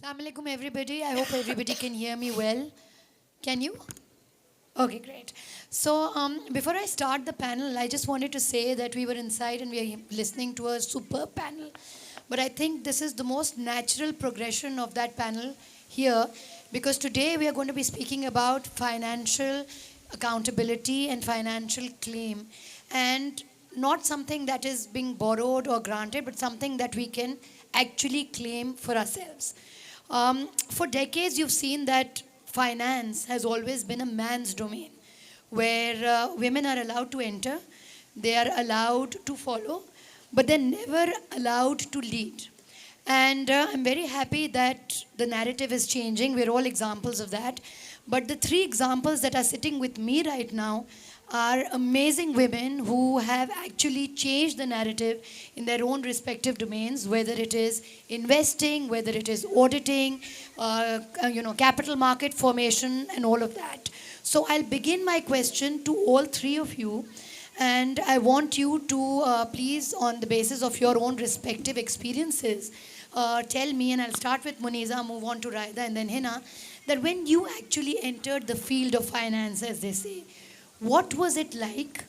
Assalamu alaikum, everybody. I hope everybody can hear me well. Can you? Okay, great. So, before I start the panel, I just wanted to say that we were inside and we are listening to a superb panel. But I think this is the most natural progression of that panel here because today we are going to be speaking about financial accountability and financial claim, and not something that is being borrowed or granted, but something that we can actually claim for ourselves. For decades, you've seen that finance has always been a man's domain where women are allowed to enter, they are allowed to follow, but they're never allowed to lead. And I'm very happy that the narrative is changing. We're all examples of that. But the three examples that are sitting with me right now are amazing women who have actually changed the narrative in their own respective domains, whether it is investing, whether it is auditing, capital market formation, and all of that. So I'll begin my question to all three of you. And I want you to please, on the basis of your own respective experiences, tell me, and I'll start with Muniza, move on to Raida, and then Hina, that when you actually entered the field of finance, as they say, what was it like?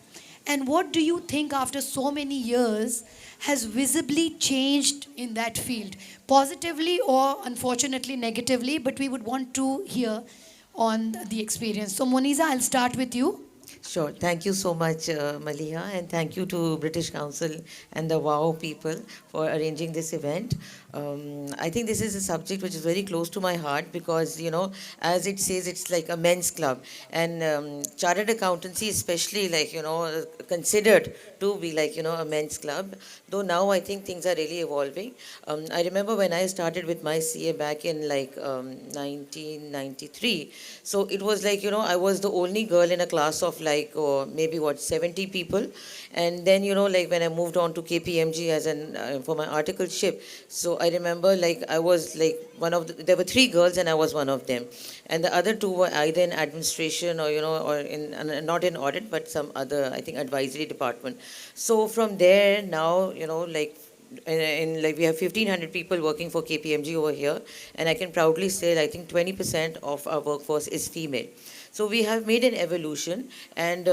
And what do you think after so many years has visibly changed in that field? Positively or unfortunately negatively, but we would want to hear on the experience. So, Moniza, I'll start with you. Sure. Thank you so much, Maliha, and thank you to British Council and the WOW people for arranging this event. I think this is a subject which is very close to my heart because, as it says, it's like a men's club. And chartered accountancy, especially, considered to be a men's club. Though now I think things are really evolving. I remember when I started with my CA back in 1993. So it was I was the only girl in a class of maybe 70 people. And then, when I moved on to KPMG for my articleship, so I remember I was there were three girls and I was one of them. And the other two were either in administration or, or not in audit, but some other, I think, advisory department. So from there now, we have 1,500 people working for KPMG over here, and I can proudly say I think 20% of our workforce is female. So we have made an evolution, and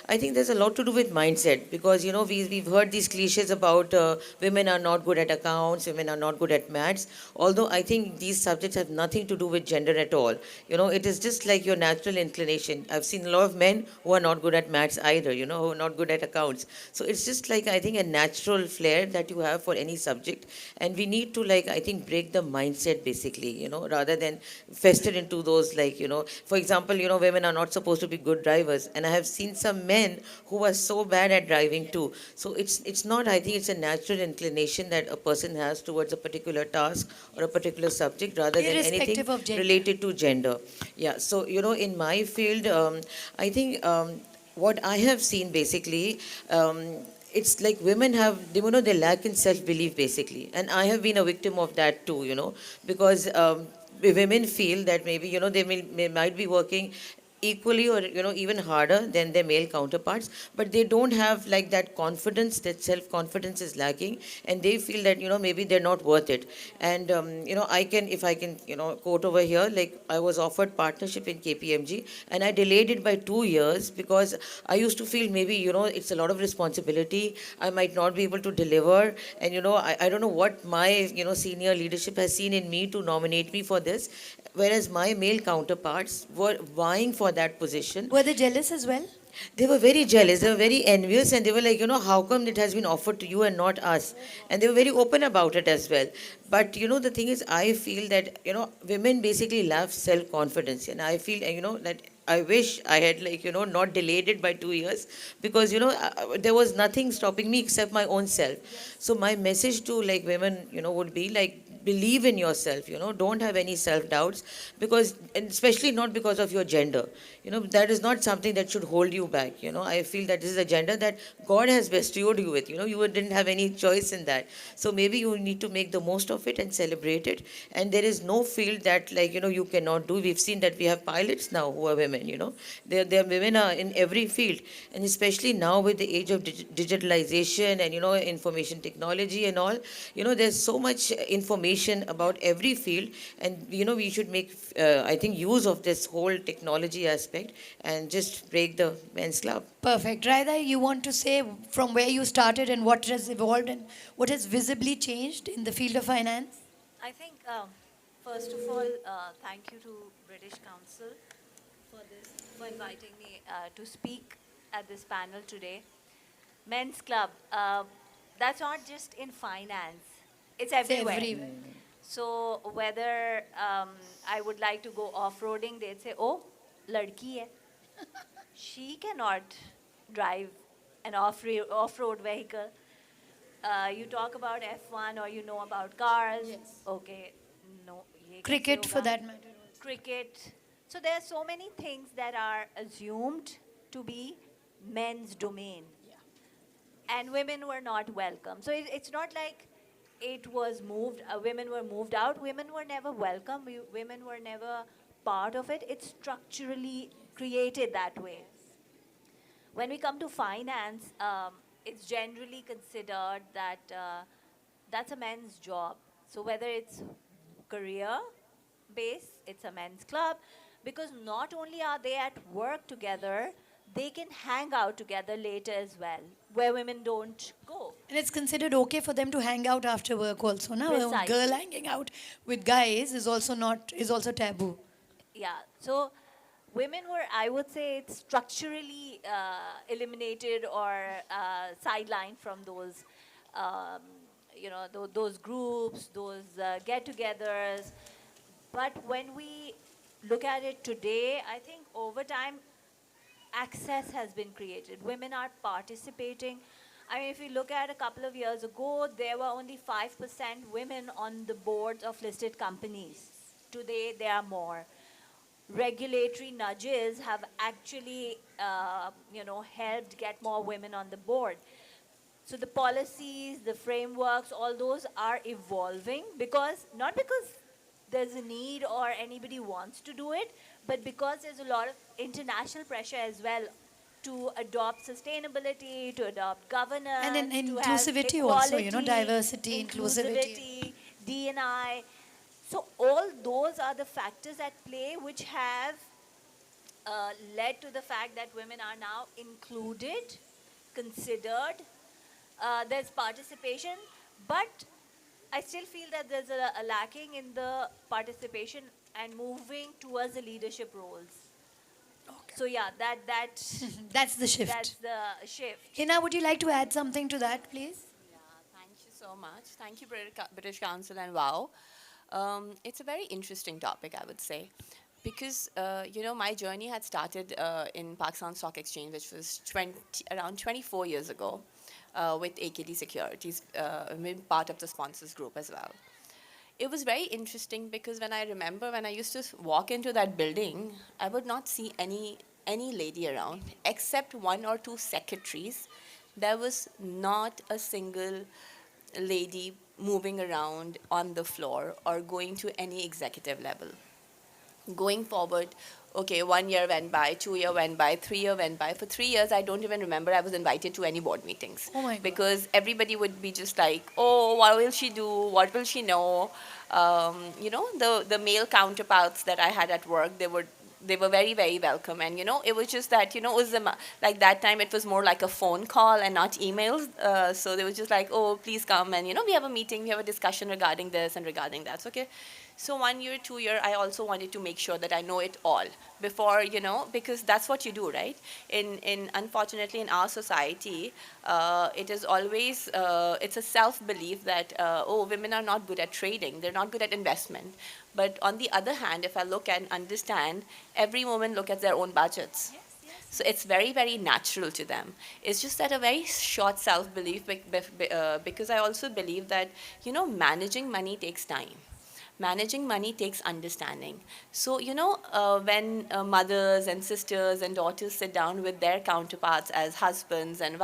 I think there's a lot to do with mindset because we've heard these cliches about women are not good at accounts, women are not good at maths. Although I think these subjects have nothing to do with gender at all. It is just like your natural inclination. I've seen a lot of men who are not good at maths either. Who are not good at accounts. So it's just I think a natural flair that you have for any subject, and we need to I think break the mindset basically. Rather than fester into those for example women are not supposed to be good drivers, and I have seen some men who are so bad at driving too. So it's not, I think it's a natural inclination that a person has towards a particular task or a particular subject rather than anything related to gender. Yeah, so in my field, I think what I have seen basically, it's like women have, they lack in self-belief basically. And I have been a victim of that too, because women feel that maybe, they might be working equally or even harder than their male counterparts, but they don't have that confidence. That self-confidence is lacking, and they feel that maybe they're not worth it. And I can, if I can quote over here, I was offered partnership in KPMG and I delayed it by 2 years because I used to feel maybe it's a lot of responsibility, I might not be able to deliver, and I don't know what my senior leadership has seen in me to nominate me for this, whereas my male counterparts were vying for that position. Were they jealous as well? They were very jealous, they were very envious, and they were like, how come it has been offered to you and not us? And they were very open about it as well. But the thing is, I feel that women basically lack self-confidence, and I feel that I wish I had not delayed it by 2 years, because there was nothing stopping me except my own self. So my message to women would be believe in yourself, don't have any self-doubts, because, and especially not because of your gender, that is not something that should hold you back. I feel that this is a gender that God has bestowed you with. You didn't have any choice in that. So maybe you need to make the most of it and celebrate it. And there is no field that you cannot do. We've seen that we have pilots now who are women. There women are in every field, and especially now with the age of digitalization and information technology and all. There's so much information information about every field, and we should make, I think, use of this whole technology aspect and just break the men's club. Perfect. Raida, you want to say from where you started and what has evolved and what has visibly changed in the field of finance? I think, first of all, thank you to British Council for inviting me to speak at this panel today. Men's Club, that's not just in finance, it's It's everywhere. everywhere. So whether I would like to go off-roading, they'd say, oh, ladki hai. She cannot drive an off-road vehicle. You talk about F1 or you know about cars. Yes. Okay, no. ye kaise Cricket for hoga? that matter. Cricket. So there are so many things that are assumed to be men's domain. And women were not welcome. So it's not like it was moved, women were moved out. Women were never welcome. Women were never part of it. It's structurally created that way. When we come to finance, it's generally considered that that's a men's job. So whether it's career base, it's a men's club, because not only are they at work together, they can hang out together later as well, where women don't go. And it's considered okay for them to hang out after work also. Now, a Precisely. girl hanging out with guys is also taboo. Yeah, so women were, I would say, it's structurally eliminated or sidelined from those, those groups, those get-togethers. But when we look at it today, I think over time, access has been created. Women are participating. I mean, if you look at a couple of years ago, there were only 5% women on the boards of listed companies. Today, there are more. Regulatory nudges have actually, helped get more women on the board. So the policies, the frameworks, all those are evolving not because there's a need or anybody wants to do it, but because there's a lot of international pressure as well to adopt sustainability, to adopt governance, And in to have inclusivity also, equality, diversity, inclusivity. D&I. So all those are the factors at play which have led to the fact that women are now included, considered. There's participation, but I still feel that there's a lacking in the participation and moving towards the leadership roles. Okay. So yeah, That's the shift. that's the shift. Hina, would you like to add something to that, please? Yeah, thank you so much. Thank you, British Council, and wow. It's a very interesting topic, I would say, because, my journey had started in Pakistan Stock Exchange, which was around 24 years ago, with AKD Securities, part of the sponsors group as well. It was very interesting because when I used to walk into that building, I would not see any lady around except one or two secretaries. There was not a single lady moving around on the floor or going to any executive level. Going forward, okay, 1 year went by, 2 year went by, 3 year went by. For 3 years, I don't even remember I was invited to any board meetings. Oh my God. Because everybody would be just like, oh, what will she do? What will she know? The male counterparts that I had at work, they were very, very welcome. And, it was just that, it was like that time it was more like a phone call and not emails. So they were just like, oh, please come. And, we have a meeting, we have a discussion regarding this and regarding that. So, okay. So 1 year, 2 year, I also wanted to make sure that I know it all before, because that's what you do, right? Unfortunately, in our society, it is always, it's a self-belief that, women are not good at trading. They're not good at investment. But on the other hand, if I look and understand, every woman look at their own budgets. So it's very, very natural to them. It's just that a very short self-belief because I also believe that, managing money takes time. Managing money takes understanding. So, when mothers and sisters and daughters sit down with their counterparts as husbands and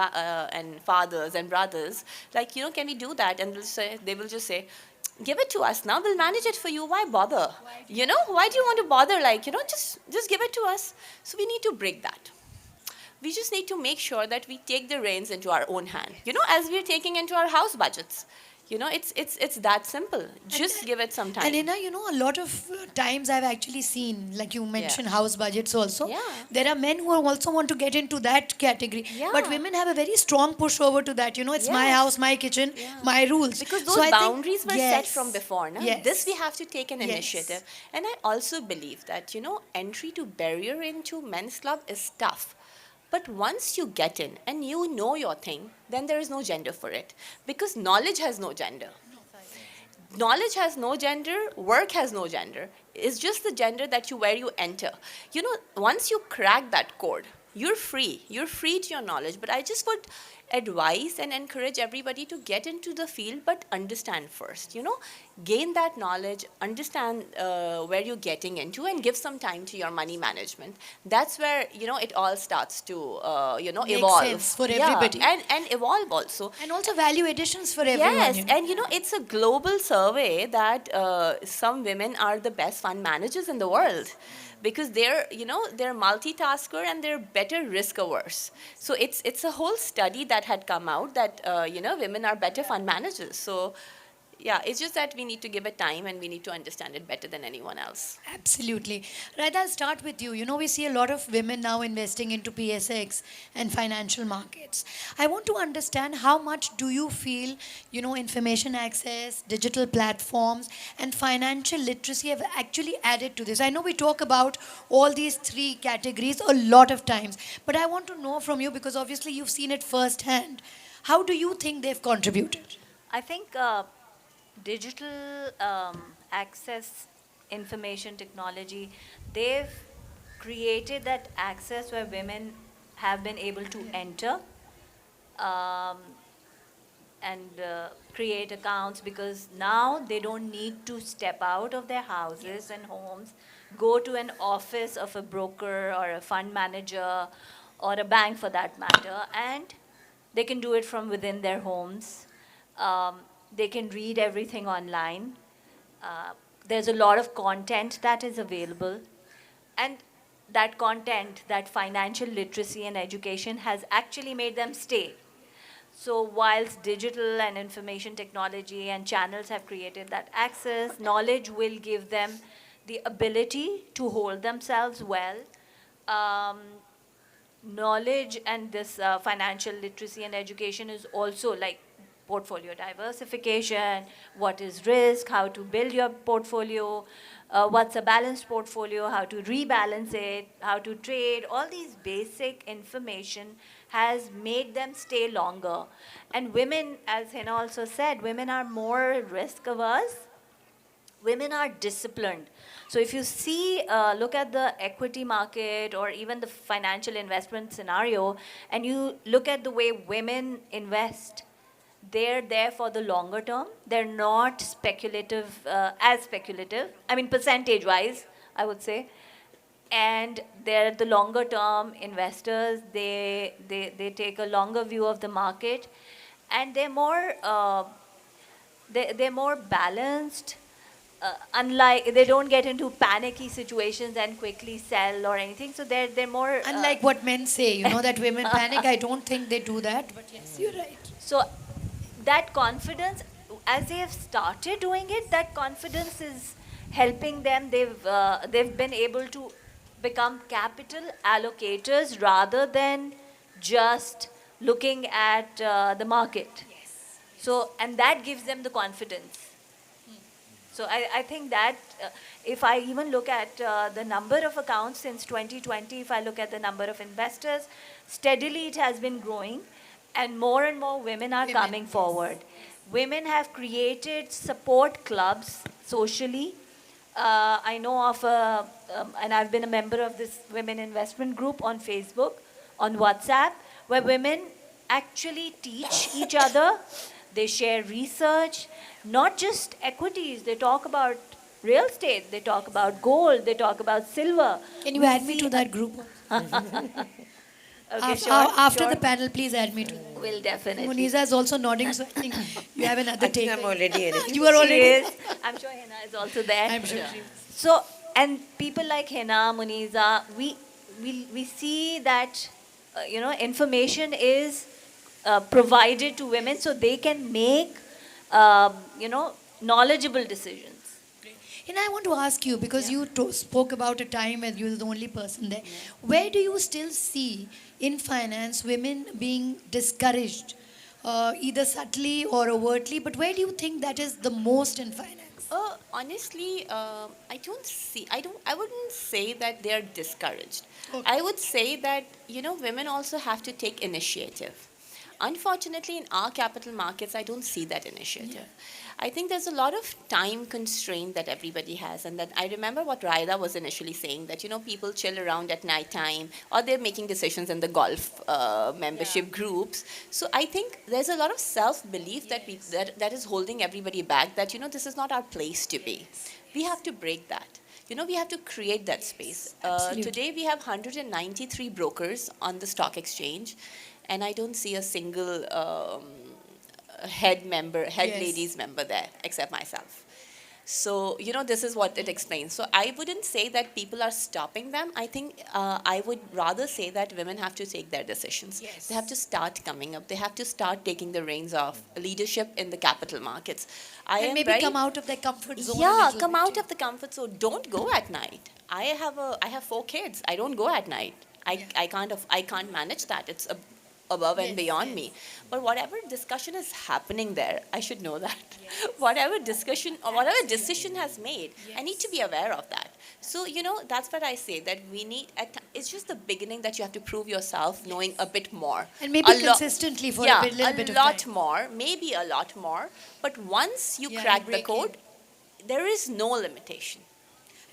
fathers and brothers, like, can we do that? And they will just say, give it to us now, we'll manage it for you. Why bother? Why do you want to bother? Like, just give it to us. So we need to break that. We just need to make sure that we take the reins into our own hand. As we're taking into our house budgets. You know, it's that simple. Just give it some time. And Hina, a lot of times I've actually seen, like you mentioned, house budgets also. Yeah. There are men who also want to get into that category. Yeah. But women have a very strong push over to that. It's my Yes. house, my kitchen, my rules. Because So those I think- boundaries were set Yes. from before. No? Yes. This we have to take an Yes. initiative. And I also believe that, entry to barrier into men's club is tough. But once you get in and you know your thing, then there is no gender for it. Because knowledge has no gender. Knowledge has no gender, work has no gender. It's just the gender that where you enter. Once you crack that code, you're free. You're free to your knowledge. But I just would advise and encourage everybody to get into the field, but understand first. Gain that knowledge, understand where you're getting into, and give some time to your money management. That's where it all starts to Makes evolve. sense for Yeah, everybody. and evolve also. And also value additions for everyone. Yes, and it's a global survey that some women are the best fund managers in the world because they're multitasker and they're better risk averse. So it's a whole study that had come out that women are better fund managers. So yeah, it's just that we need to give it time and we need to understand it better than anyone else. Absolutely. Right, I'll start with you. We see a lot of women now investing into PSX and financial markets. I want to understand how much do you feel, information access, digital platforms, and financial literacy have actually added to this? I know we talk about all these three categories a lot of times, but I want to know from you because obviously you've seen it firsthand. How do you think they've contributed? I think digital access, information technology, they've created that access where women have been able to enter um, and create accounts, because now they don't need to step out of their houses and homes, go to an office of a broker or a fund manager or a bank for that matter, and they can do it from within their homes. They can read everything online. There's a lot of content that is available. And that content, that financial literacy and education has actually made them stay. So whilst digital and information technology and channels have created that access, knowledge will give them the ability to hold themselves well. Knowledge and this financial literacy and education is also like portfolio diversification, what is risk, how to build your portfolio, what's a balanced portfolio, how to rebalance it, how to trade. All these basic information has made them stay longer. And women, as Hina also said, women are more risk averse. Women are disciplined. So if you see, look at the equity market or even the financial investment scenario, and you look at the way women invest, they're there for the longer term. They're not speculative, as speculative. I mean, percentage-wise, I would say. And they're the longer term investors. They take a longer view of the market, and they're more balanced. Unlike, they don't get into panicky situations and quickly sell or anything. So they're more Unlike what men say, that women panic, I don't think they do that. But yes, you're right. So that confidence, as they have started doing it, that confidence is helping them. They've been able to become capital allocators rather than just looking at the market. Yes. So, and that gives them the confidence. So I think that if I even look at the number of accounts since 2020, if I look at the number of investors, steadily it has been growing, and more women are coming forward. Women have created support clubs socially. I know of and I've been a member of this women investment group on Facebook, on WhatsApp, where women actually teach each other. They share research, not just equities. They talk about real estate. They talk about gold. They talk about silver. Can you add me to that group? Okay, After sure. the panel, please add me to that. Will definitely. Muniza is also nodding, so I think you have another I think take. I'm already in it. You are She already. is. I'm sure Hina is also there. I'm sure she is. So, and people like Hina, Muniza, we see that, information is provided to women so they can make knowledgeable decisions. And I want to ask you, because you spoke about a time when you were the only person there, where do you still see in finance women being discouraged, either subtly or overtly, but where do you think that is the most in finance? Honestly, I don't see. I wouldn't say that they are discouraged. Okay. I would say that women also have to take initiative. Unfortunately, in our capital markets, I don't see that initiative. I think there's a lot of time constraint that everybody has, and that I remember what Raida was initially saying, that people chill around at night time, or they're making decisions in the golf membership groups. So I think there's a lot of self-belief that is holding everybody back, that this is not our place to be. We have to break that. We have to create that space. Absolutely. Today we have 193 brokers on the stock exchange, and I don't see a single head Yes. ladies member there except myself. So, this is what it explains. So I wouldn't say that people are stopping them. I think I would rather say that women have to take their decisions. Yes. They have to start coming up. They have to start taking the reins of leadership in the capital markets. I And am maybe very, come out of their comfort zone. a yeah, little come bit, out yeah. of the comfort zone. Don't go at night. I have 4 kids. I don't go at night. I can't manage that. It's above and Yes, beyond yes. me. But whatever discussion is happening there, I should know that. Whatever discussion or whatever decision has made, I need to be aware of that. So, that's what I say, that we need, it's just the beginning that you have to prove yourself knowing a bit more. And maybe A lo- consistently for a little bit of lot time. more, maybe a lot more. But once you Yeah, crack the break code, there is no limitation.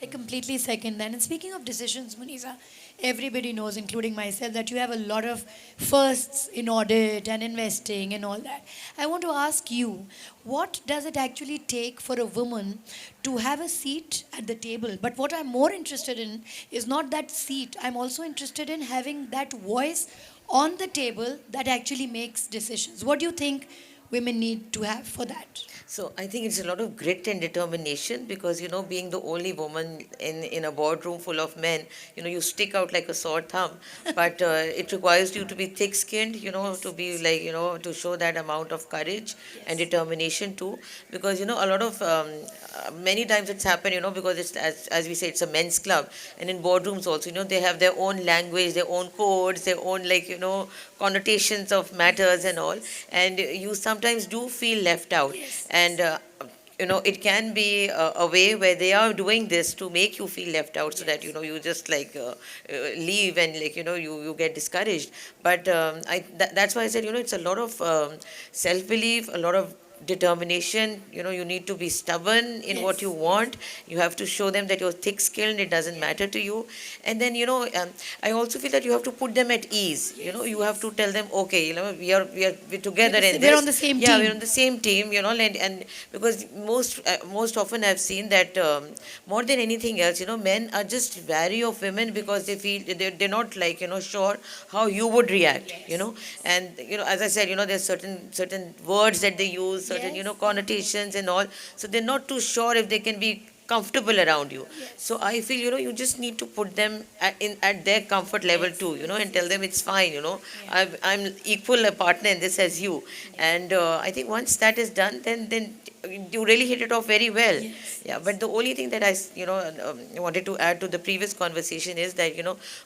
I completely second that. And speaking of decisions, Munisa, everybody knows, including myself, that you have a lot of firsts in audit and investing and all that. I want to ask you, what does it actually take for a woman to have a seat at the table? But what I'm more interested in is not that seat. I'm also interested in having that voice on the table that actually makes decisions. What do you think women need to have for that? So I think it's a lot of grit and determination, because being the only woman in a boardroom full of men, you stick out like a sore thumb. But it requires you to be thick-skinned, to be like, to show that amount of courage and determination too. Because a lot of many times it's happened, because it's as we say, it's a men's club, and in boardrooms also, they have their own language, their own codes, their own connotations of matters and all, and you sometimes do feel left out. And it can be a way where they are doing this to make you feel left out, so that you just leave, and you get discouraged. But that's why I said, it's a lot of self belief, a lot of determination. You need to be stubborn in what you want. You have to show them that you're thick skilled, it doesn't matter to you. And then I also feel that you have to put them at ease. You have to tell them, okay, we're together in this. We're on the same Yeah, team. we're on the same team. And because most often I've seen that more than anything else, men are just wary of women, because they feel they're not sure how you would react. And as I said, there's certain words that they use, certain Yes. connotations and all, so they're not too sure if they can be comfortable around you. So I feel you just need to put them at their comfort level too, and tell them it's fine. I'm equal a partner in this as you. And I think once that is done, then you really hit it off very well. Yeah, but the only thing that I wanted to add to the previous conversation is that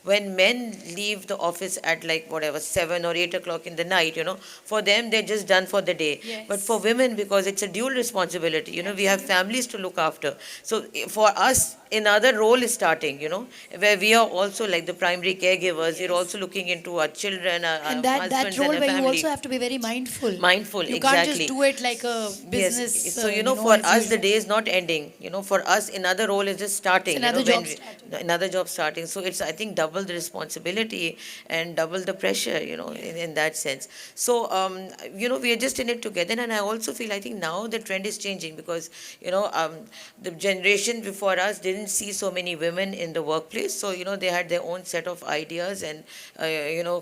when men leave the office at 7 or 8 o'clock in the night, for them they're just done for the day. Yes. But for women, because it's a dual responsibility, we have families to look after. So for us, another role is starting, where we are also like the primary caregivers. We're also looking into our children, our And that husbands role and our where you family. also have to be very mindful. Mindful, You can't just exactly. do it like a business. Yes. So, for as us, the usual. day is not ending. For us, another role is just starting. It's another when job starting. Another job starting. So, it's, I think, double the responsibility and double the pressure, in that sense. So, we are just in it together. And I also feel, I think now the trend is changing, because, the generation before us didn't didn't see so many women in the workplace. So, they had their own set of ideas and,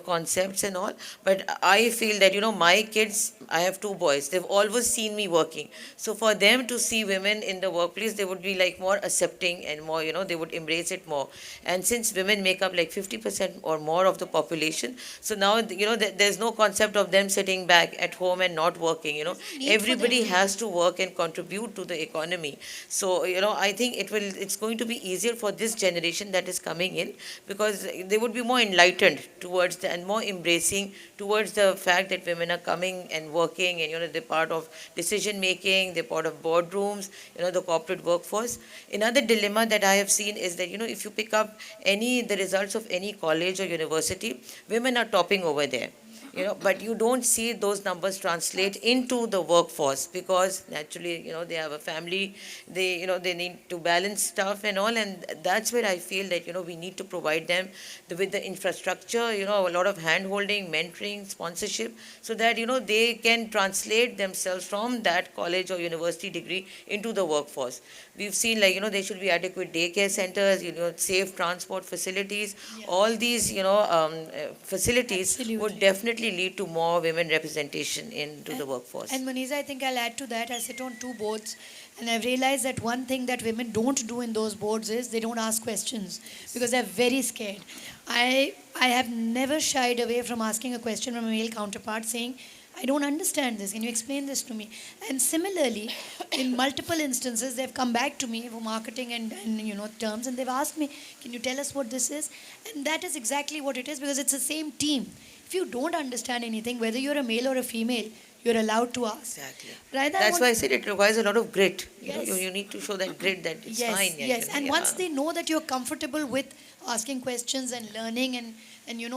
concepts and all. But I feel that, my kids, I have two boys, they've always seen me working. So for them to see women in the workplace, they would be like more accepting and more, they would embrace it more. And since women make up like 50% or more of the population, so now, there's no concept of them sitting back at home and not working, need for everybody them. has to work and contribute to the economy. So, I think it's going to be easier for this generation that is coming in, because they would be more enlightened towards and more embracing towards the fact that women are coming and working, and, they're part of decision making, they're part of boardrooms, the corporate workforce. Another dilemma that I have seen is that, if you pick up the results of any college or university, women are topping over there. But you don't see those numbers translate into the workforce, because naturally, they have a family, they need to balance stuff and all, and that's where I feel that, we need to provide them with the infrastructure, a lot of hand holding, mentoring, sponsorship, so that, they can translate themselves from that college or university degree into the workforce. We've seen, like, there should be adequate daycare centers, safe transport facilities. All these, facilities Absolutely. would definitely lead to more women representation into the workforce. And Muniza, I think I'll add to that. I sit on two boards, and I've realized that one thing that women don't do in those boards is they don't ask questions, because they're very scared. I have never shied away from asking a question from a male counterpart saying, I don't understand this. Can you explain this to me? And similarly, in multiple instances, they've come back to me for marketing and terms, and they've asked me, can you tell us what this is? And that is exactly what it is, because it's the same team. If you don't understand anything, whether you're a male or a female, you're allowed to ask. Exactly. Right? That's why I said it requires a lot of grit. Yes. You need to show that grit, that it's Yes, fine. yes. And yeah. once they know that you're comfortable with asking questions and learning, and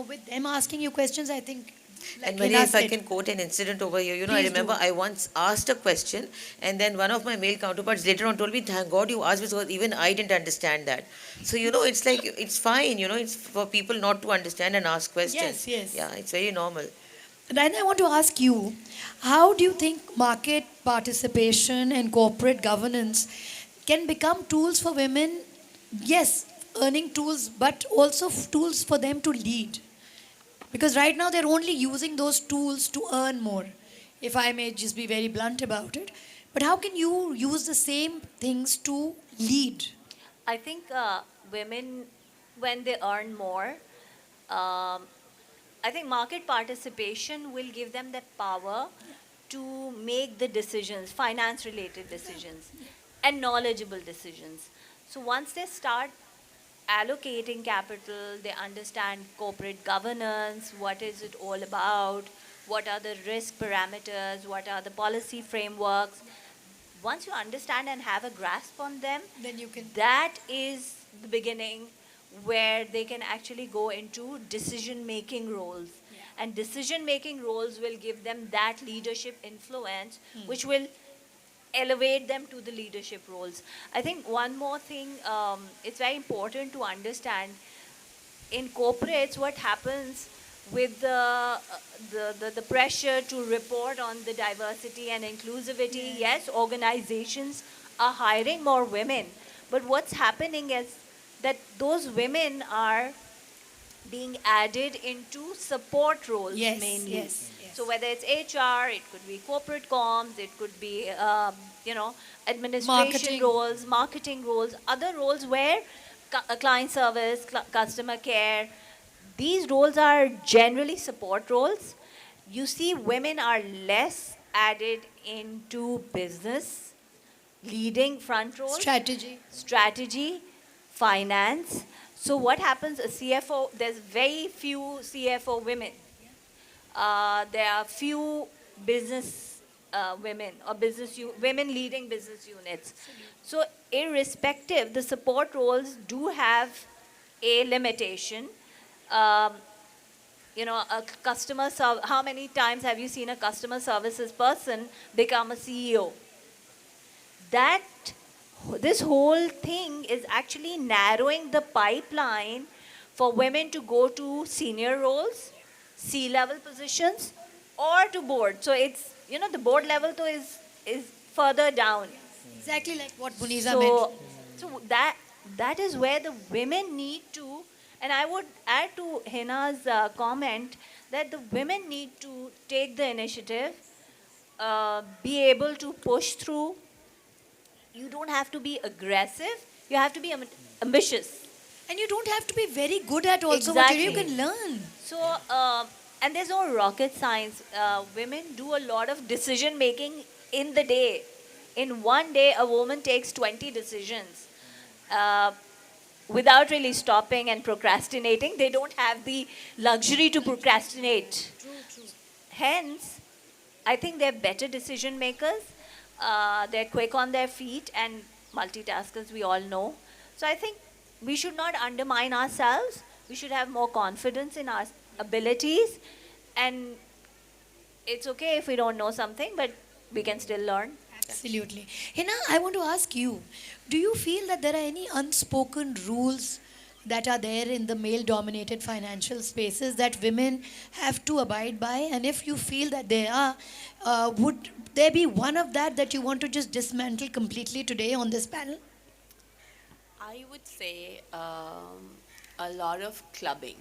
with them asking you questions, I think. Like And Maria, Hina if I said, can quote an incident over here, I Please remember do. I once asked a question, and then one of my male counterparts later on told me, thank God you asked, because even I didn't understand that. So, it's like, it's fine, it's for people not to understand and ask questions. Yes, yes. Yeah, it's very normal. Raina, I want to ask you, how do you think market participation and corporate governance can become tools for women? Yes, earning tools, but also tools for them to lead. Because right now they're only using those tools to earn more, if I may just be very blunt about it. But how can you use the same things to lead? I think women, when they earn more, um, I think market participation will give them the power to make the decisions, finance related decisions, and knowledgeable decisions. So once they start allocating capital, they understand corporate governance, what is it all about, what are the risk parameters, what are the policy frameworks. Once you understand and have a grasp on them, Then you can. that is the beginning where they can actually go into decision making roles. And decision making roles will give them that leadership influence, which will elevate them to the leadership roles. I think one more thing, it's very important to understand in corporates what happens with the pressure to report on the diversity and inclusivity. Yes, organizations are hiring more women, but what's happening is that those women are being added into support roles Yes, mainly. yes, yes. So whether it's HR, it could be corporate comms, it could be administration Marketing. roles, marketing roles, other roles where client service, customer care. These roles are generally support roles. You see, women are less added into business, leading front roles, strategy, finance. So what happens, a CFO, there's very few CFO women. There are few business women or women leading business units. So irrespective, the support roles do have a limitation. A customer how many times have you seen a customer services person become a CEO? This whole thing is actually narrowing the pipeline for women to go to senior roles, C-level positions, or to board. So it's, the board level is further down. Exactly like what Muniza So, mentioned. so that that is where the women need to, and I would add to Hina's comment that the women need to take the initiative, be able to push through. You don't have to be aggressive, you have to be ambitious. And you don't have to be very good at also what you Exactly. can learn. So, and there's no rocket science. Women do a lot of decision making in the day. In one day, a woman takes 20 decisions uh, without really stopping and procrastinating. They don't have the luxury to procrastinate. Hence, I think they're better decision makers. They're quick on their feet and multitaskers, we all know. So I think we should not undermine ourselves. We should have more confidence in our abilities. And it's okay if we don't know something, but we can still learn. Absolutely. Hina, I want to ask you, do you feel that there are any unspoken rules that are there in the male dominated financial spaces that women have to abide by? And if you feel that there are, would there be one of that you want to just dismantle completely today on this panel? I would say a lot of clubbing.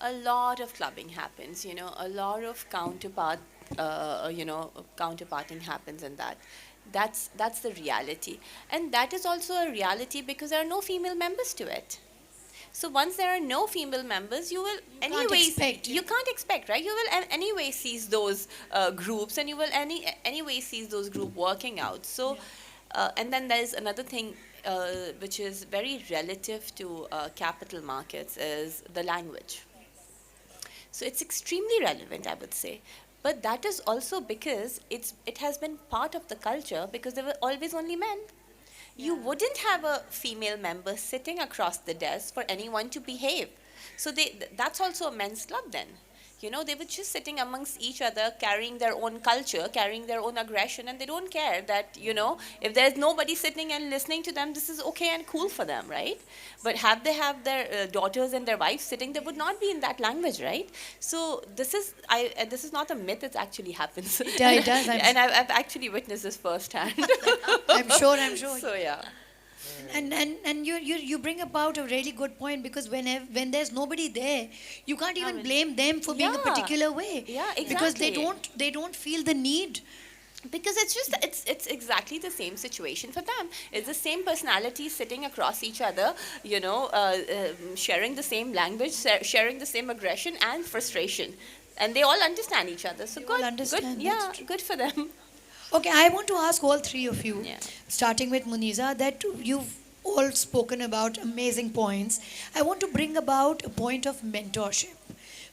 A lot of clubbing happens, a lot of counterparting happens in that. That's the reality. And that is also a reality because there are no female members to it. So once there are no female members, you will expect. you can't expect, right? You will anyway seize those groups, and you will anyway seize those group working out. So, and then there is another thing which is very relative to capital markets is the language. So it's extremely relevant, I would say. But that is also because it has been part of the culture because there were always only men. You wouldn't have a female member sitting across the desk for anyone to behave. So that's also a men's club then. They were just sitting amongst each other, carrying their own culture, carrying their own aggression, and they don't care that, if there's nobody sitting and listening to them, this is okay and cool for them, right? But they have their daughters and their wives sitting, they would not be in that language, right? So this is not a myth, it actually happens. It does. And I've actually witnessed this firsthand. I'm sure. So, yeah. And you bring about a really good point because when there's nobody there, you can't even blame them for being a Yeah. particular way. Yeah, Because exactly. they don't feel the need. Because it's exactly the same situation for them. It's the same personality sitting across each other, sharing the same language, sharing the same aggression and frustration, and they all understand each other. So They good, all understand, good, yeah, that's true. good for them. Okay, I want to ask all three of you, Yeah. starting with Muniza, that you've all spoken about amazing points. I want to bring about a point of mentorship,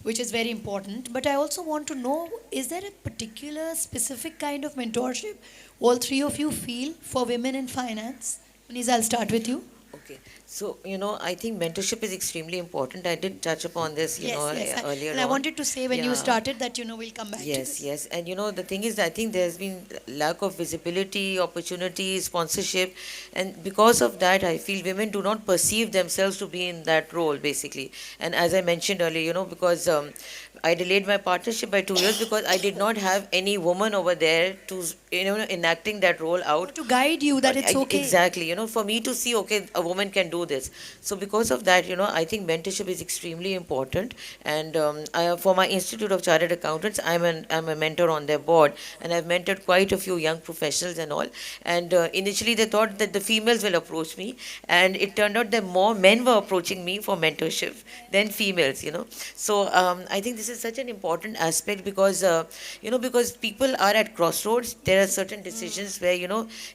which is very important. But I also want to know, is there a particular specific kind of mentorship all three of you feel for women in finance? Muniza, I'll start with you. Okay. So, I think mentorship is extremely important. I did touch upon this, earlier And I on. wanted to say when you Yeah. started that, we'll come back to Yes, this. yes. And the thing is, I think there's been lack of visibility, opportunity, sponsorship. And because of that, I feel women do not perceive themselves to be in that role, basically. And as I mentioned earlier, because I delayed my partnership by 2 years because I did not have any woman over there to, enacting that role out. To guide you that it's okay. Exactly. For me to see, okay, a woman can do this. So because of that, I think mentorship is extremely important. And for my Institute of Chartered Accountants, I'm a mentor on their board, and I've mentored quite a few young professionals and all. And initially, they thought that the females will approach me, and it turned out that more men were approaching me for mentorship than females. So I think this is such an important aspect because because people are at crossroads. There are certain decisions where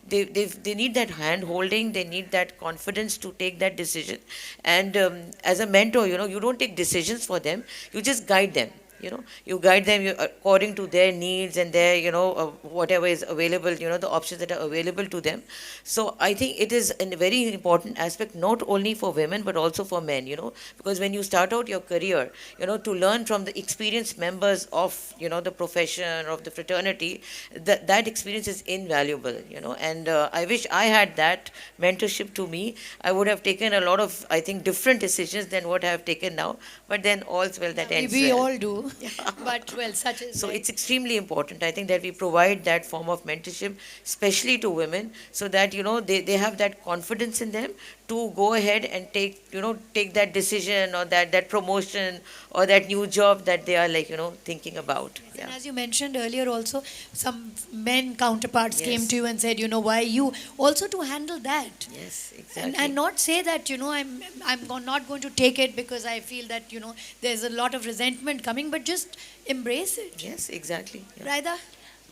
they need that hand holding, they need that confidence to take that decision. And as a mentor, you don't take decisions for them, you just guide them. You guide them according to their needs and their whatever is available, the options that are available to them. So I think it is a very important aspect, not only for women but also for men, because when you start out your career, to learn from the experienced members of the profession or of the fraternity, that experience is invaluable. And I wish I had that mentorship to me. I would have taken a lot of, I think, different decisions than what I have taken now, but then all's well that ends We well. all do. you. But well, such is So life. it's extremely important, I think, that we provide that form of mentorship, especially to women, so that, they have that confidence in them to go ahead and take that decision, or that promotion, or that new job that they are, like, thinking about. And Yeah. as you mentioned earlier, also some men counterparts came Yes. to you and said, why you also to handle that. Yes, And, exactly. and not say that not going to take it because I feel that there's a lot of resentment coming, but just embrace it. Yes, exactly. Yeah. Raida?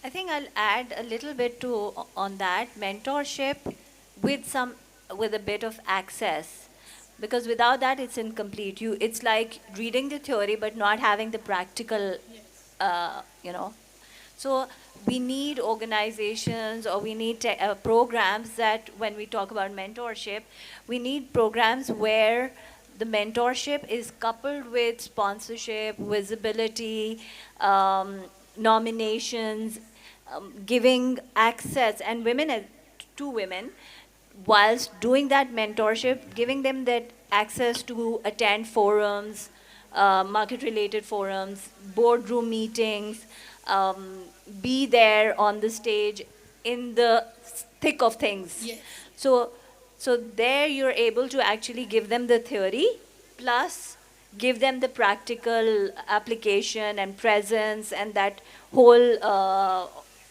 I think I'll add a little bit to on that mentorship with a bit of access, because without that it's incomplete. It's like reading the theory but not having the practical, uh, you know. So we need organizations, or we need programs that when we talk about mentorship, we need programs where the mentorship is coupled with sponsorship, visibility, nominations, giving access, and to women, whilst doing that mentorship, giving them that access to attend forums, market related forums, boardroom meetings, be there on the stage in the thick of things. Yes. So, so there you're able to actually give them the theory plus give them the practical application and presence and that whole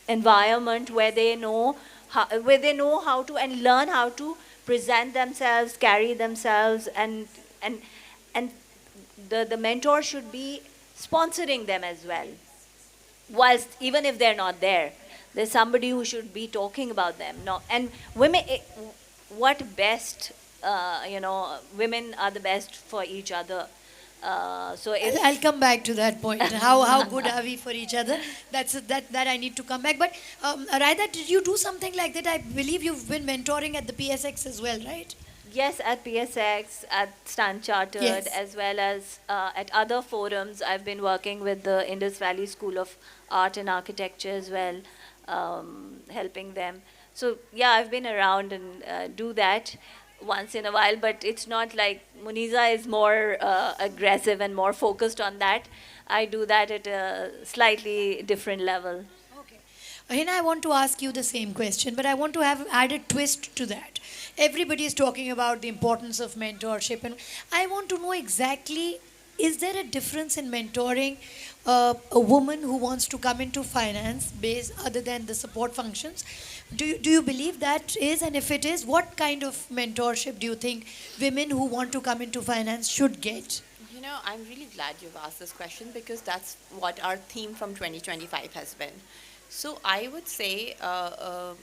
environment where they know how to and learn how to present themselves, carry themselves, and and the mentor should be sponsoring them as well, whilst even if they're not there, there's somebody who should be talking about them. No, and women, what best, women are the best for each other. So if I'll come back to that point. How good are we for each other? That I need to come back. But Raida, did you do something like that? I believe you've been mentoring at the PSX as well, right? yes, at PSX, at Stan Chartered, Yes. as well as at other forums, I've been working with the Indus Valley School of Art and Architecture as well, helping them. So yeah, I've been around and do that once in a while, but it's not like Muniza is more aggressive and more focused on that. I do that at a slightly different level. Okay. Hina, I want to ask you the same question, but I want to have added twist to that. Everybody is talking about the importance of mentorship, and I want to know exactly, is there a difference in mentoring a woman who wants to come into finance based other than the support functions? Do you believe that is, and if it is, what kind of mentorship do you think women who want to come into finance should get? You know, I'm really glad you've asked this question because that's what our theme from 2025 has been. So I would say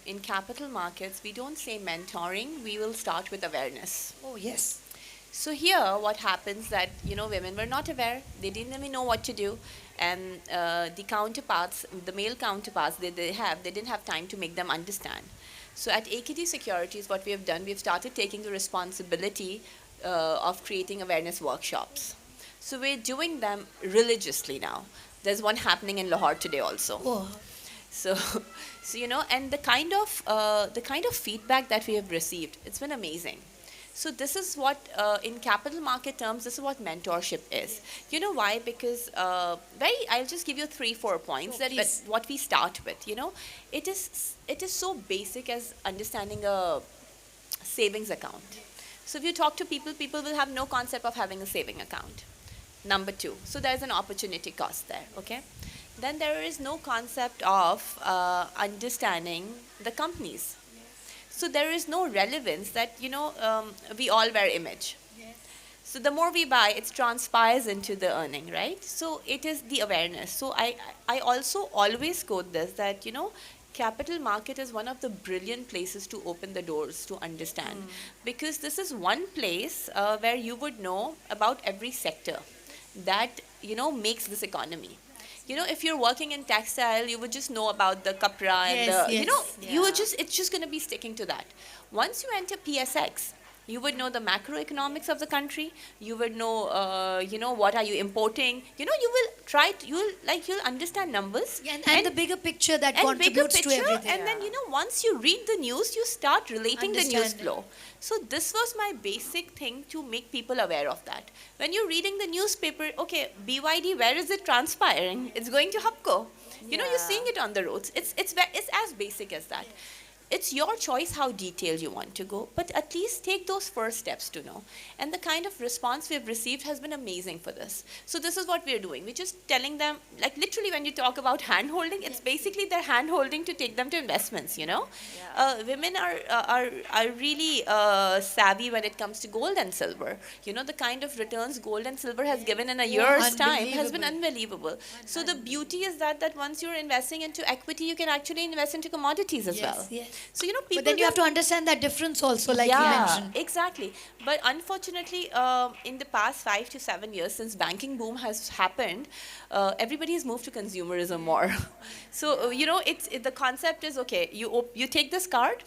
in capital markets, we don't say mentoring, we will start with awareness. Oh, yes. So here, what happens that, women were not aware, they didn't even know what to do, and the counterparts, the male counterparts they didn't have time to make them understand. So at AKT Securities, what we have done, we've started taking the responsibility of creating awareness workshops. So we're doing them religiously now. There's one happening in Lahore today also. Oh, So, and the kind of feedback that we have received, it's been amazing. So this is what, in capital market terms, this is what mentorship is. You know why? Because I'll just give you 3-4 points that please. what we start with. It is so basic as understanding a savings account. So if you talk to people, people will have no concept of having a saving account. Number 2, so there's an opportunity cost there. Okay. Then there is no concept of understanding the companies. So there is no relevance that, we all wear image. So the more we buy, it transpires into the earning, right? So it is the awareness. So I also always quote this that, capital market is one of the brilliant places to open the doors to understand. Because this is one place where you would know about every sector that, makes this economy. If you're working in textile, you would just know about the kapra and Yes, the, yes. you would it's just going to be sticking to that. Once you enter PSX, You would know the macroeconomics of the country. You would know, what are you importing. You will you'll understand numbers. And the bigger picture that contributes to everything. And then, once you read the news, you start relating the news Understanding. flow. So this was my basic thing to make people aware of that. When you're reading the newspaper, okay, BYD, where is it transpiring? It's going to HUPCO. You're seeing it on the roads. It's as basic as that. It's your choice how detailed you want to go, but at least take those first steps to know. And the kind of response we've received has been amazing for this. So this is what we're doing. We're just telling them, like literally when you talk about hand-holding, it's basically their hand-holding to take them to investments, Women are really savvy when it comes to gold and silver. The kind of returns gold and silver has given in a year's time has been unbelievable. So the beauty is that once you're investing into equity, you can actually invest into commodities as well. Yes. So, people. But then you have to understand that difference also, like you mentioned. Exactly. But unfortunately, in the past 5 to 7 years, since banking boom has happened, everybody has moved to consumerism more. So, the concept is, okay, you take this card,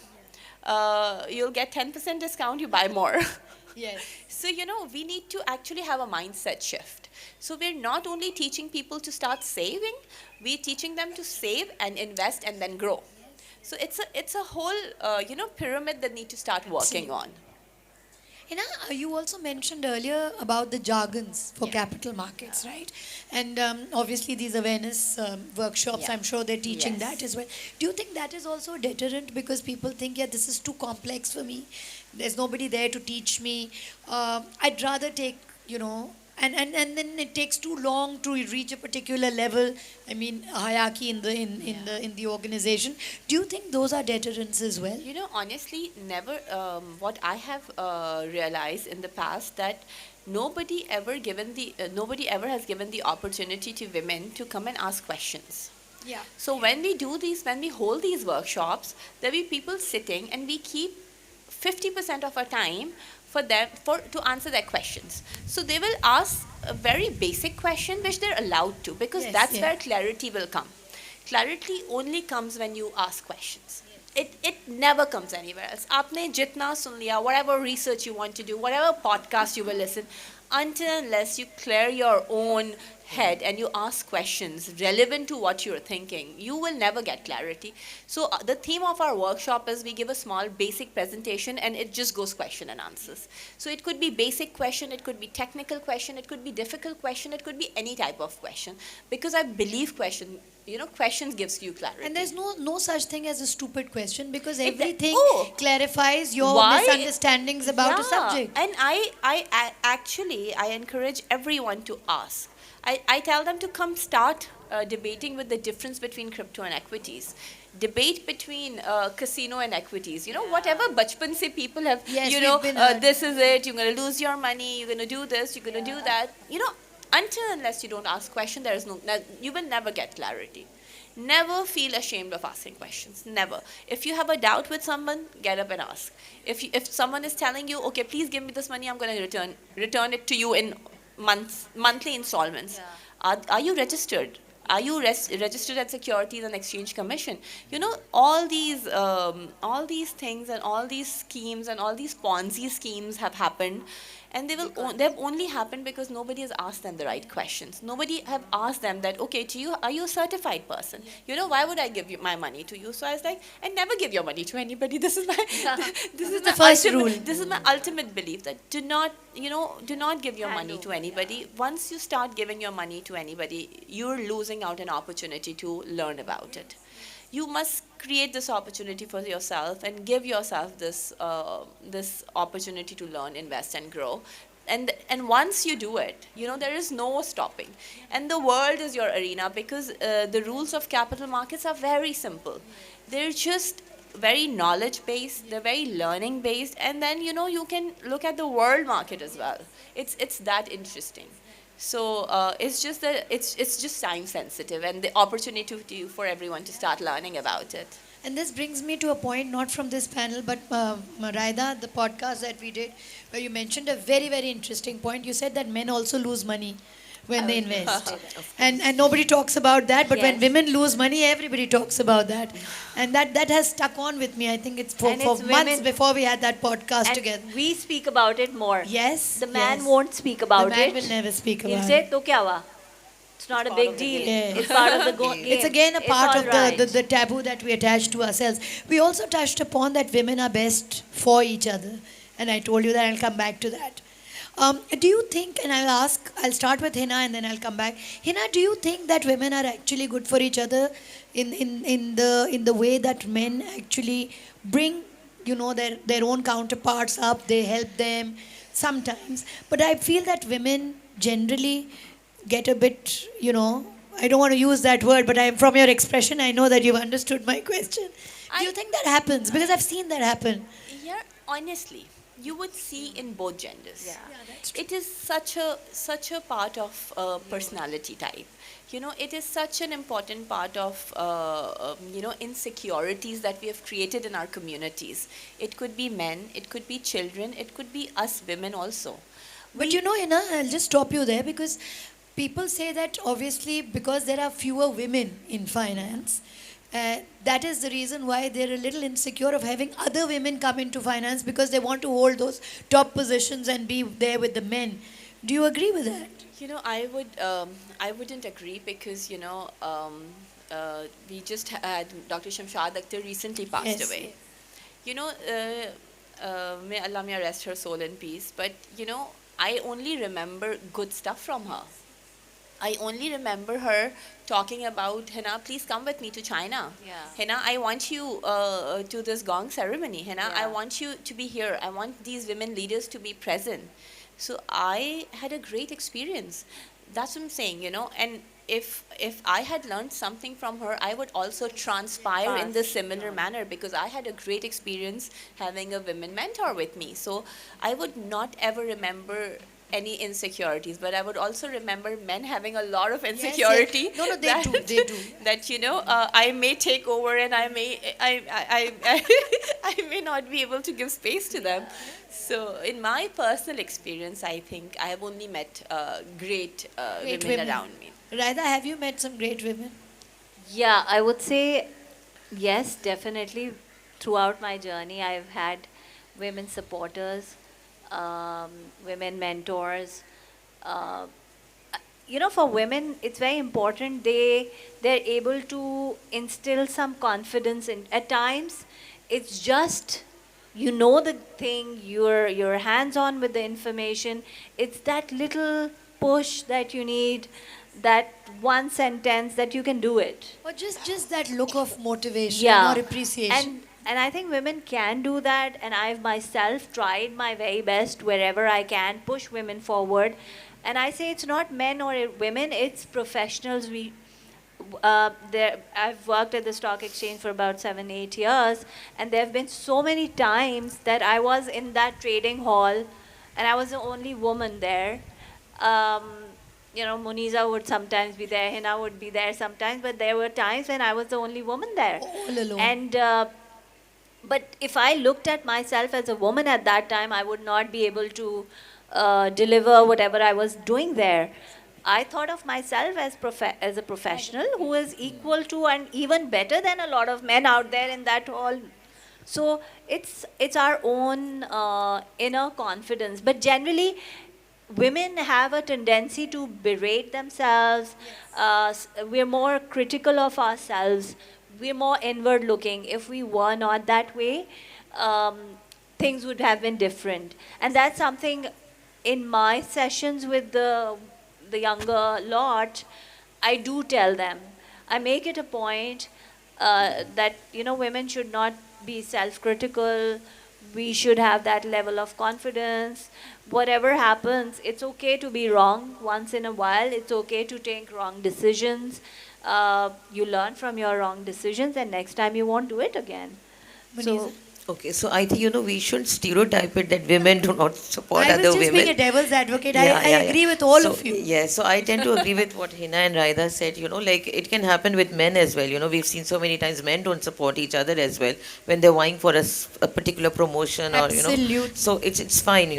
you'll get 10% discount, you buy more. Yes. So, we need to actually have a mindset shift. So we're not only teaching people to start saving, we're teaching them to save and invest and then grow. So it's a whole pyramid that need to start working on. You also mentioned earlier about the jargons for capital markets, right? And obviously these awareness workshops, I'm sure they're teaching that as well. Do you think that is also a deterrent because people think, yeah, this is too complex for me. There's nobody there to teach me. I'd rather take, and then it takes too long to reach a particular level. I mean, hierarchy in the organization. Do you think those are deterrents as well? Honestly, never. What I have realized in the past that nobody ever has given the opportunity to women to come and ask questions. Yeah. So when we hold these workshops, there will be people sitting, and we keep 50% of our time to answer their questions. So they will ask a very basic question which they're allowed to, because that's where clarity will come. Clarity only comes when you ask questions. It never comes anywhere else. Aapne jitna sun liya, whatever research you want to do, whatever podcast you will listen, until unless you clear your own head and you ask questions relevant to what you're thinking, you will never get clarity. So the theme of our workshop is we give a small basic presentation and it just goes question and answers. So it could be basic question, it could be technical question, it could be difficult question, it could be any type of question, because I believe questions gives you clarity. And there's no such thing as a stupid question, because Exa- everything Oh. clarifies your Why? misunderstandings about a subject. And I encourage everyone to ask. I tell them to come start debating with the difference between crypto and equities. Debate between casino and equities. Whatever bachpan se people have, Yes, we've been heard. this is it, you're going to lose your money, you're going to do this, you're going to do that. Until unless you don't ask question, you will never get clarity. Never feel ashamed of asking questions. Never. If you have a doubt with someone, get up and ask. If someone is telling you, okay, please give me this money, I'm going to return it to you in monthly installments. Are you registered? Are you registered at Securities and Exchange Commission? All these things and all these schemes and all these Ponzi schemes have happened, and they've only happened because nobody has asked them the right questions. Nobody have asked them that, okay, to you, are you a certified person? Why would I give you my money to you? So I was like, I never give your money to anybody. This is my the first rule. This is my ultimate belief, that do not give your money to anybody. Once you start giving your money to anybody, you're losing out an opportunity to learn about it. You must create this opportunity for yourself and give yourself this opportunity to learn, invest, and grow. And once you do it, there is no stopping. And the world is your arena, because the rules of capital markets are very simple. They're just very knowledge based, they're very learning based, and then you can look at the world market as well. It's that interesting. So it's just that it's just time sensitive, and the opportunity for everyone to start learning about it. And this brings me to a point, not from this panel, but Raida, the podcast that we did, where you mentioned a very, very interesting point. You said that men also lose money when they invest. And nobody talks about that, but when Yes. women lose money, everybody talks about that. And that has stuck on with me. I think it's for And it's months women- before we had that podcast And together. we speak about it more. Yes. The man yes. won't speak about The man it. will never speak He'll about say, it. "To kya hua? It's not a part big of the deal. game. It's part of the game. It's again a It's part all of right." the taboo that we attach to ourselves. We also touched upon that women are best for each other. And I told you that I'll come back to that. Do you think, and I'll start with Hina and then I'll come back. Hina, do you think that women are actually good for each other in the way that men actually bring, their own counterparts up, they help them sometimes. But I feel that women generally get a bit, I don't want to use that word, but from your expression, I know that you've understood my question. Do you think that happens? Because I've seen that happen. Yeah, honestly, you would see in both genders. Yeah. It is such a part of personality type. It is such an important part of insecurities that we have created in our communities. It could be men, it could be children, it could be us women also. But Hina, I'll just stop you there because people say that obviously because there are fewer women in finance, that is the reason why they're a little insecure of having other women come into finance because they want to hold those top positions and be there with the men. Do you agree with that? I wouldn't agree because we just had Dr. Shamshad Akhtar recently passed Yes, away. May Allah may rest her soul in peace. But I only remember good stuff from her. I only remember her talking about, Hina, please come with me to China. Yeah. Hina, I want you to this gong ceremony. Hina, I Yeah. want you to be here. I want these women leaders to be present. So I had a great experience. That's what I'm saying, and if I had learned something from her, I would also transpire in the similar manner because I had a great experience having a women mentor with me. So I would not ever remember any insecurities, but I would also remember men having a lot of insecurity. yes. No, they do. That I may take over and I may not be able to give space to them. So in my personal experience, I think I have only met great, Great women around me. Raida, have you met some great women? Yeah, I would say yes, definitely. Throughout my journey, I've had women supporters, women mentors. Uh, for women, it's very important. They're able to instill some confidence in. At times, it's just the thing. You're hands on with the information. It's that little push that you need. That one sentence that you can do it. Or just that look of motivation Yeah. or appreciation? And I think women can do that, and I've myself tried my very best wherever I can push women forward. And I say it's not men or women, it's professionals. I've worked at the stock exchange for about 7-8 years, and there have been so many times that I was in that trading hall and I was the only woman there. Muniza would sometimes be there, Hina would be there sometimes, but there were times when I was the only woman there. All alone. And but if I looked at myself as a woman at that time, I would not be able to deliver whatever I was doing there. I thought of myself as a professional who is equal to and even better than a lot of men out there in that hall. So it's our own inner confidence. But generally, women have a tendency to berate themselves. We're more critical of ourselves. We're more inward looking. If we were not that way, things would have been different. And that's something in my sessions with the younger lot, I do tell them. I make it a point that women should not be self-critical. We should have that level of confidence. Whatever happens, it's okay to be wrong once in a while. It's okay to take wrong decisions. You learn from your wrong decisions, and next time you won't do it again. So, Okay, so I think, we shouldn't stereotype it that women do not support I was other just women. being a devil's advocate. Yeah, I yeah, agree yeah. with all So, of you. Yeah, so I tend to agree with what Hina and Raida said, like it can happen with men as well. We've seen so many times men don't support each other as well when they're vying for a particular promotion or, Absolute. So it's fine.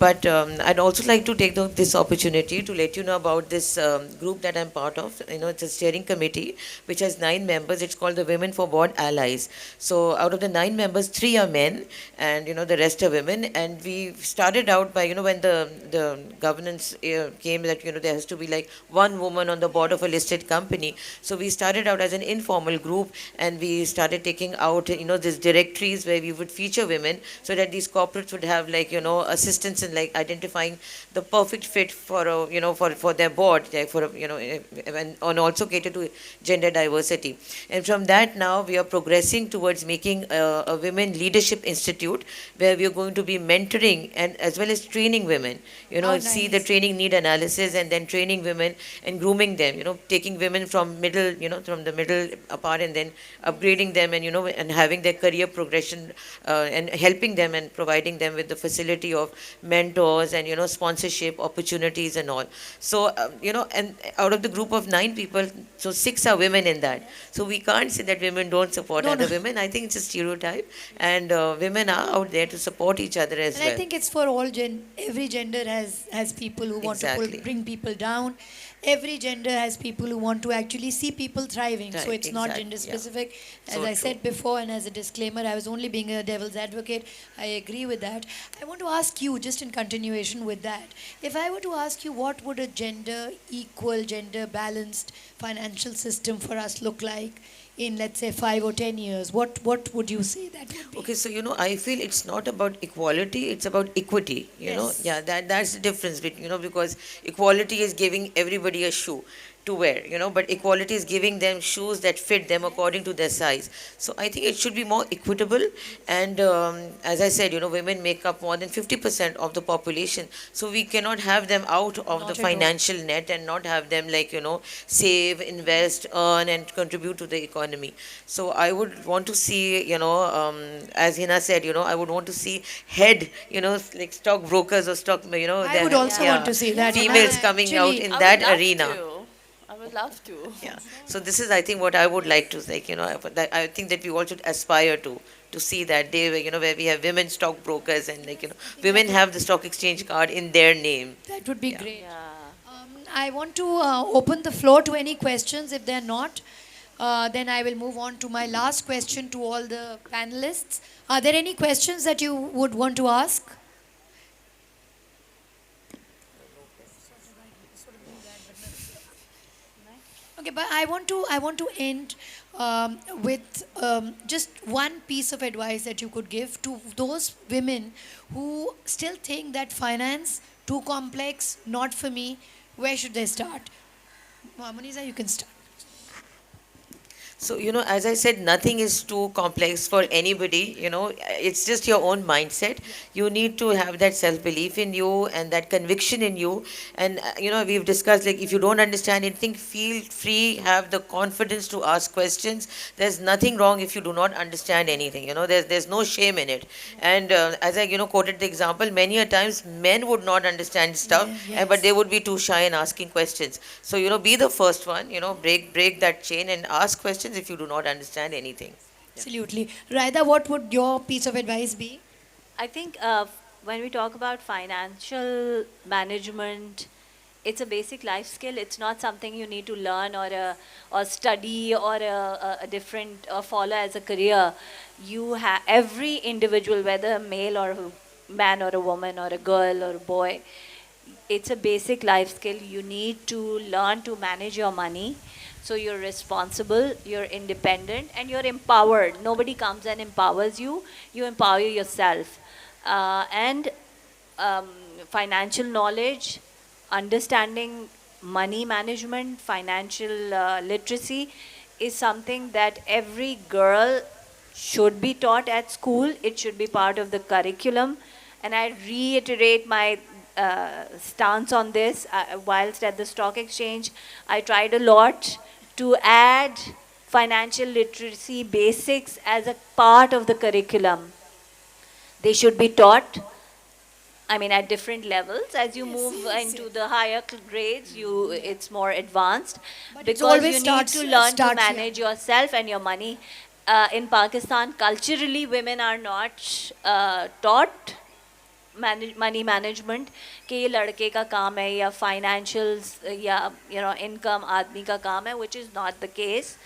But I'd also like to take this opportunity to let you know about this group that I'm part of. It's a steering committee which has 9 members. It's called the Women for Board Allies. So out of the 9 members, 3 are men, and the rest are women. And we started out by when the governance came that there has to be like one woman on the board of a listed company. So we started out as an informal group, and we started taking out these directories where we would feature women, so that these corporates would have like assistance in like identifying the perfect fit for for their board, like for and also cater to gender diversity. And from that, now we are progressing towards making a women leadership institute, where we are going to be mentoring and as well as training women, see the nice. training need analysis, and then training women and grooming them, taking women from middle, from the middle apart, and then upgrading them, and and having their career progression, and helping them and providing them with the facility of mentors and sponsorship opportunities and all. So and out of the group of 9 people, so 6 are women in that. So we can't say that women don't support No, other no. women. I think it's a stereotype, and women are out there to support each other as And well. I think it's for all every gender has people who want to Exactly. bring people down. Every gender has people who want to actually see people thriving. So Right, it's not exactly, gender yeah. specific. As So I true. said before, and as a disclaimer, I was only being a devil's advocate. I agree with that. I want to ask you, just in continuation with that, if I were to ask you, what would a gender equal, gender balanced financial system for us look like in, let's say, 5 or 10 years? What would you say that would be? Okay, so I feel it's not about equality, it's about equity. Yes. Yeah, that's the difference between because equality is giving everybody a shoe to wear, but equality is giving them shoes that fit them according to their size. So I think it should be more equitable. And as I said, women make up more than 50% of the population. So we cannot have them out of Not the at all. financial net and not have them like, save, invest, earn, and contribute to the economy. So I would want to see, as Hina said, I would want to see head, like stock brokers or stock, I would also want to see that. females I coming out actually- in I that would love arena. to. I would love to. Yeah. So this is, I think, what I would like to like, I think that we all should aspire to see that day where, where we have women stockbrokers, and like, women have the stock exchange card in their name. That would be Yeah. great. Yeah. I want to open the floor to any questions. If they're not, then I will move on to my last question to all the panelists. Are there any questions that you would want to ask? Okay, but I want to end with just one piece of advice that you could give to those women who still think that finance too complex, not for me. Where should they start? Munisa, you can start. So, as I said, nothing is too complex for anybody. It's just your own mindset. You need to have that self belief in you and that conviction in you. And, we've discussed like if you don't understand anything, feel free, have the confidence to ask questions. There's nothing wrong if you do not understand anything. There's no shame in it. And as I, quoted the example, many a times men would not understand stuff, Yeah, but yes. they would be too shy in asking questions. So, be the first one, break that chain and ask questions if you do not understand anything. Absolutely. Raida, what would your piece of advice be? I think when we talk about financial management, it's a basic life skill. It's not something you need to learn or study or a different follow as a career. You have every individual, whether a male or a man or a woman or a girl or a boy, it's a basic life skill. You need to learn to manage your money. So you're responsible, you're independent, and you're empowered. Nobody comes and empowers you. You empower yourself. And financial knowledge, understanding money management, financial literacy is something that every girl should be taught at school. It should be part of the curriculum. And I reiterate my stance on this. Whilst at the stock exchange, I tried a lot to add financial literacy basics as a part of the curriculum. They should be taught, I mean, at different levels. As you move into the higher grades, it's more advanced, But it's because always you need starts- to learn to starts here. manage yourself and your money. In Pakistan, culturally, women are not taught money management कि ये लड़के का काम है या financials या income आदमी का काम है, which is not the case.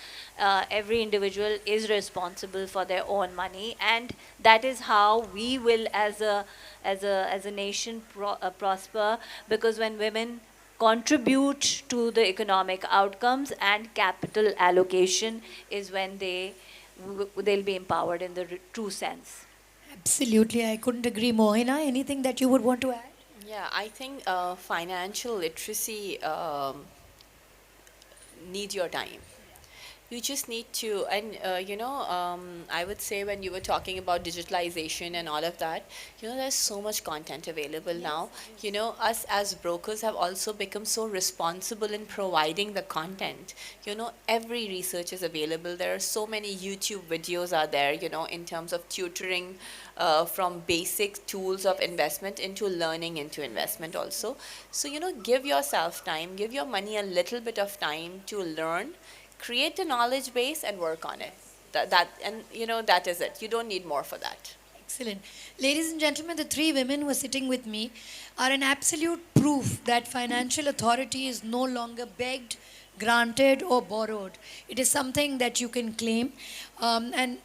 Every individual is responsible for their own money, and that is how we will as a nation prosper, because when women contribute to the economic outcomes and capital allocation is when they'll be empowered in the true sense. Absolutely, I couldn't agree more. Hina, anything that you would want to add? Yeah, I think financial literacy need your time. You just need to, and I would say when you were talking about digitalization and all of that, there's so much content available now. Us as brokers have also become so responsible in providing the content. Every research is available. There are so many YouTube videos are there, in terms of tutoring from basic tools of investment into learning into investment also. So, give yourself time, give your money a little bit of time to learn, create a knowledge base and work on it. That is it. You don't need more for that. Excellent. Ladies and gentlemen, the three women who are sitting with me are an absolute proof that financial authority is no longer begged, granted, or borrowed. It is something that you can claim. And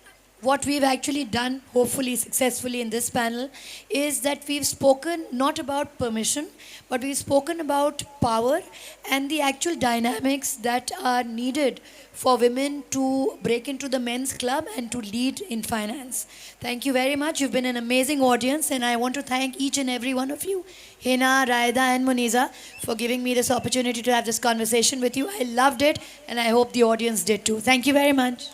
what we've actually done, hopefully successfully in this panel, is that we've spoken not about permission, but we've spoken about power and the actual dynamics that are needed for women to break into the men's club and to lead in finance. Thank you very much. You've been an amazing audience, and I want to thank each and every one of you, Hina, Raida, and Muniza, for giving me this opportunity to have this conversation with you. I loved it, and I hope the audience did too. Thank you very much.